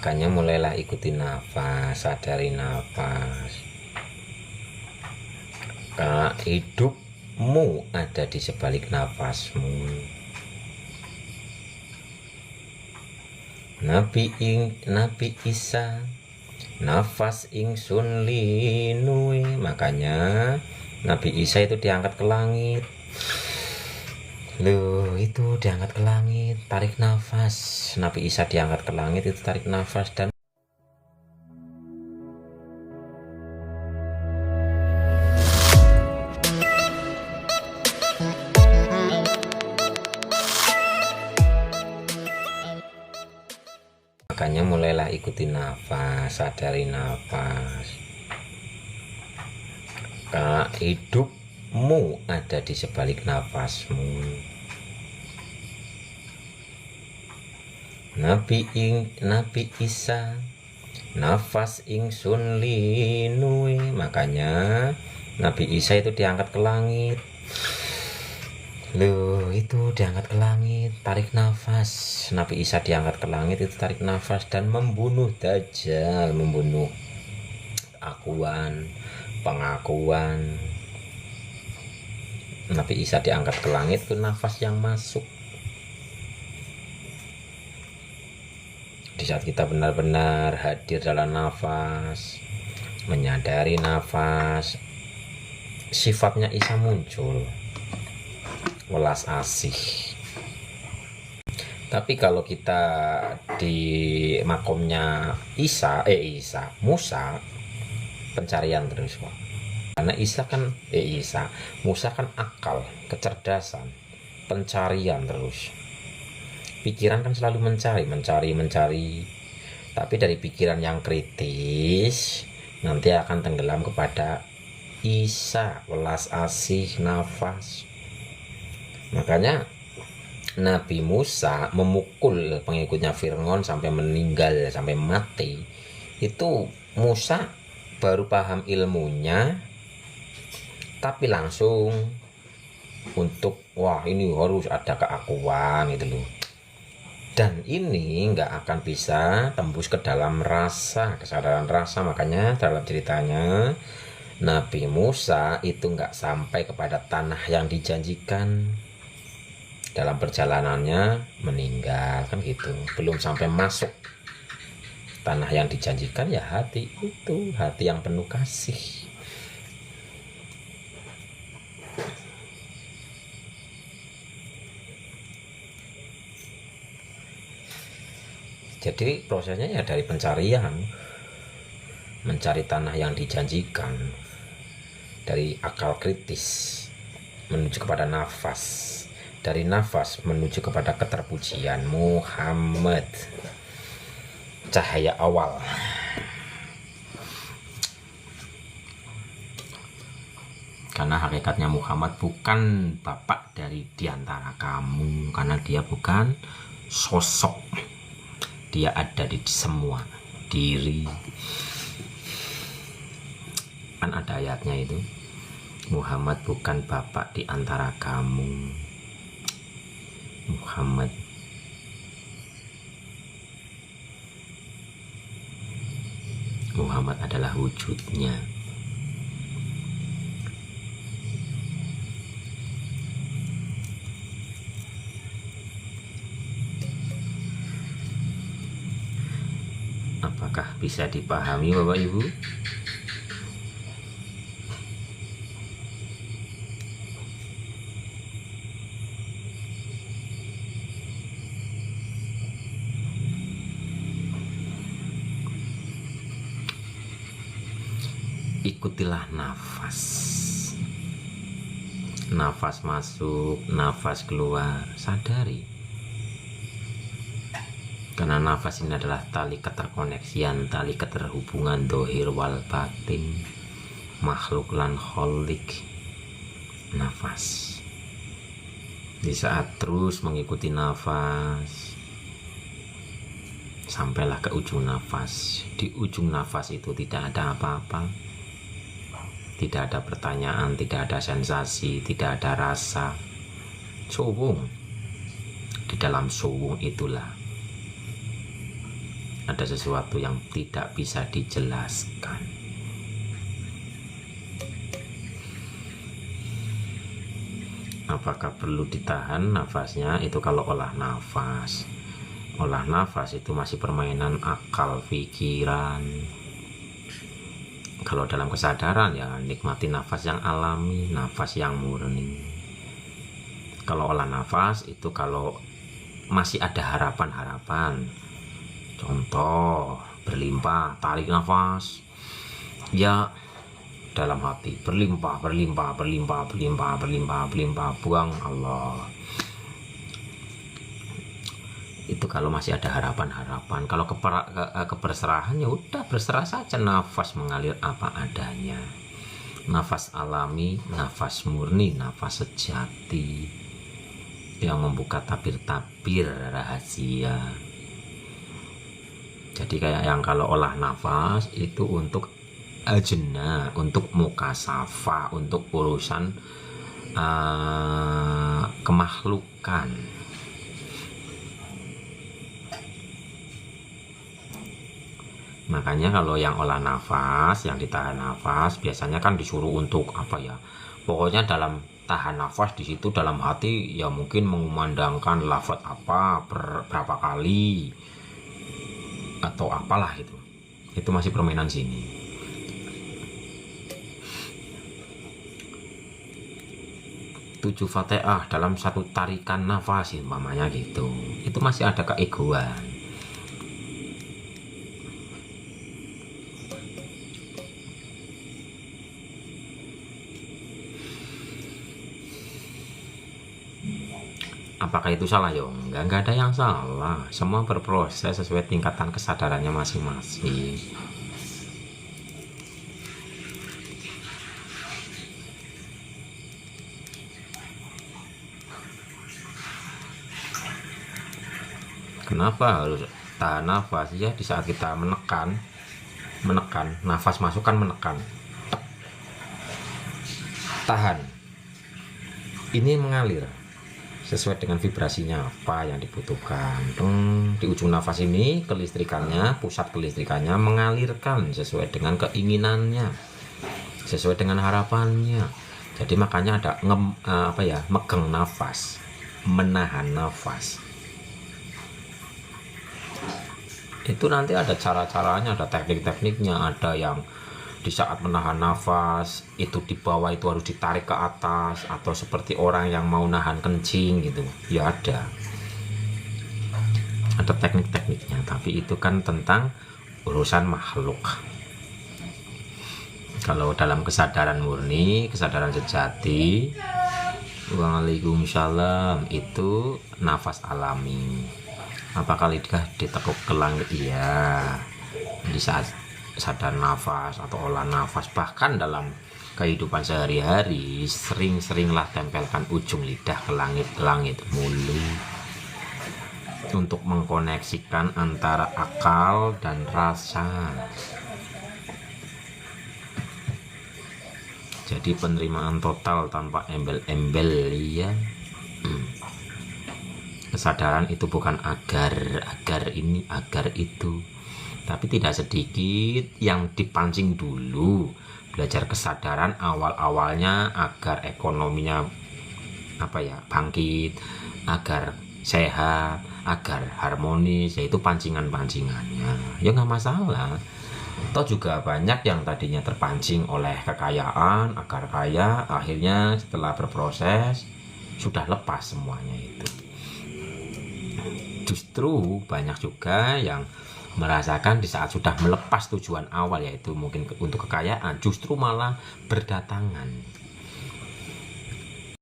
Makanya mulailah ikuti nafas, sadari nafas. Karena hidupmu ada di sebalik nafasmu. Nabi Isa nafas ingsun linui. Makanya Nabi Isa itu diangkat ke langit. Loh, itu diangkat ke langit, tarik nafas. Nabi Isa diangkat ke langit itu tarik nafas. Dan makanya mulailah ikuti nafas, sadari nafas. Karena hidupmu ada di sebalik nafasmu. Nabi Isa nafas ingsun linui. Makanya Nabi Isa itu diangkat ke langit. Loh, itu diangkat ke langit, tarik nafas. Nabi Isa diangkat ke langit itu tarik nafas dan membunuh Dajjal, membunuh pengakuan. Nabi Isa diangkat ke langit itu nafas yang masuk. Di saat kita benar-benar hadir dalam nafas, menyadari nafas, sifatnya Isa muncul, welas asih. Tapi kalau kita di makomnya Musa, pencarian terus. Karena Musa kan akal, kecerdasan, pencarian terus. Pikiran kan selalu mencari. Tapi dari pikiran yang kritis nanti akan tenggelam kepada Isa, welas asih, nafas. Makanya Nabi Musa memukul pengikutnya Fir'aun sampai meninggal, sampai mati. Itu Musa baru paham ilmunya, tapi langsung untuk ini harus ada keakuan gitu loh. Dan ini nggak akan bisa tembus ke dalam rasa, kesadaran rasa. Makanya dalam ceritanya Nabi Musa itu nggak sampai kepada tanah yang dijanjikan. Dalam perjalanannya meninggal kan gitu, belum sampai masuk tanah yang dijanjikan. Ya hati itu, hati yang penuh kasih. Jadi prosesnya ya dari pencarian, mencari tanah yang dijanjikan, dari akal kritis menuju kepada nafas, dari nafas menuju kepada keterpujian. Muhammad, cahaya awal. Karena hakikatnya Muhammad bukan bapak dari diantara kamu, karena dia bukan sosok, dia ada di semua diri. Kan ada ayatnya itu, Muhammad bukan bapak di antara kamu. Muhammad adalah wujudnya. Apakah bisa dipahami Bapak Ibu? Ikutilah nafas. Nafas masuk, nafas keluar, sadari. Karena nafas ini adalah tali keterkoneksian, tali keterhubungan dohir wal batin, makhluk lan kholik. Nafas. Di saat terus mengikuti nafas, sampailah ke ujung nafas. Di ujung nafas itu tidak ada apa-apa, tidak ada pertanyaan, tidak ada sensasi, tidak ada rasa. Suwung. Di dalam suwung itulah ada sesuatu yang tidak bisa dijelaskan. Apakah perlu ditahan nafasnya? Itu kalau olah nafas. Olah nafas itu masih permainan akal pikiran. Kalau dalam kesadaran ya nikmati nafas yang alami, nafas yang murni. Kalau olah nafas itu kalau masih ada harapan-harapan. Contoh, berlimpah, tarik nafas. Ya dalam hati, berlimpah, buang Allah. Itu kalau masih ada harapan-harapan. Kalau keberserahan ya udah berserah saja, nafas mengalir apa adanya. Nafas alami, nafas murni, nafas sejati yang membuka tabir-tabir rahasia. Jadi kayak yang kalau olah nafas itu untuk ajna, untuk mukasafa, untuk urusan kemakhlukan. Makanya kalau yang olah nafas, yang ditahan nafas, biasanya kan disuruh untuk apa ya? Pokoknya dalam tahan nafas di situ dalam hati ya mungkin mengumandangkan lafaz apa berapa kali atau apalah itu. Itu masih permainan sini. Tujuh Fatihah dalam satu tarikan nafas umpamanya gitu. Itu masih ada keegoan. Apakah itu salah ya? Enggak ada yang salah. Semua berproses sesuai tingkatan kesadarannya masing-masing. Kenapa harus tahan nafas? Ya di saat kita menekan, nafas masuk kan menekan. Tahan. Ini mengalir sesuai dengan vibrasinya apa yang dibutuhkan. Di ujung nafas ini kelistrikannya, pusat kelistrikannya mengalirkan sesuai dengan keinginannya, sesuai dengan harapannya. Jadi makanya ada megang nafas, menahan nafas. Itu nanti ada cara-caranya, ada teknik-tekniknya. Ada yang di saat menahan nafas itu di bawah itu harus ditarik ke atas, atau seperti orang yang mau nahan kencing gitu ya, ada teknik-tekniknya. Tapi itu kan tentang urusan makhluk. Kalau dalam kesadaran murni, kesadaran sejati, waalaikumsalam, itu nafas alami. Apakah lidah ditekuk ke langit? Iya, di saat sadar nafas atau olah nafas. Bahkan dalam kehidupan sehari-hari sering-seringlah tempelkan ujung lidah ke langit mulut untuk mengkoneksikan antara akal dan rasa. Jadi penerimaan total tanpa embel-embel ya. Kesadaran itu bukan agar ini, agar itu. Tapi tidak sedikit yang dipancing dulu. Belajar kesadaran awal-awalnya agar ekonominya bangkit, agar sehat, agar harmonis. Yaitu pancingan-pancingannya. Ya nggak masalah. Toh juga banyak yang tadinya terpancing oleh kekayaan, agar kaya, akhirnya setelah berproses sudah lepas semuanya itu. Justru banyak juga yang merasakan di saat sudah melepas tujuan awal, yaitu mungkin untuk kekayaan, justru malah berdatangan.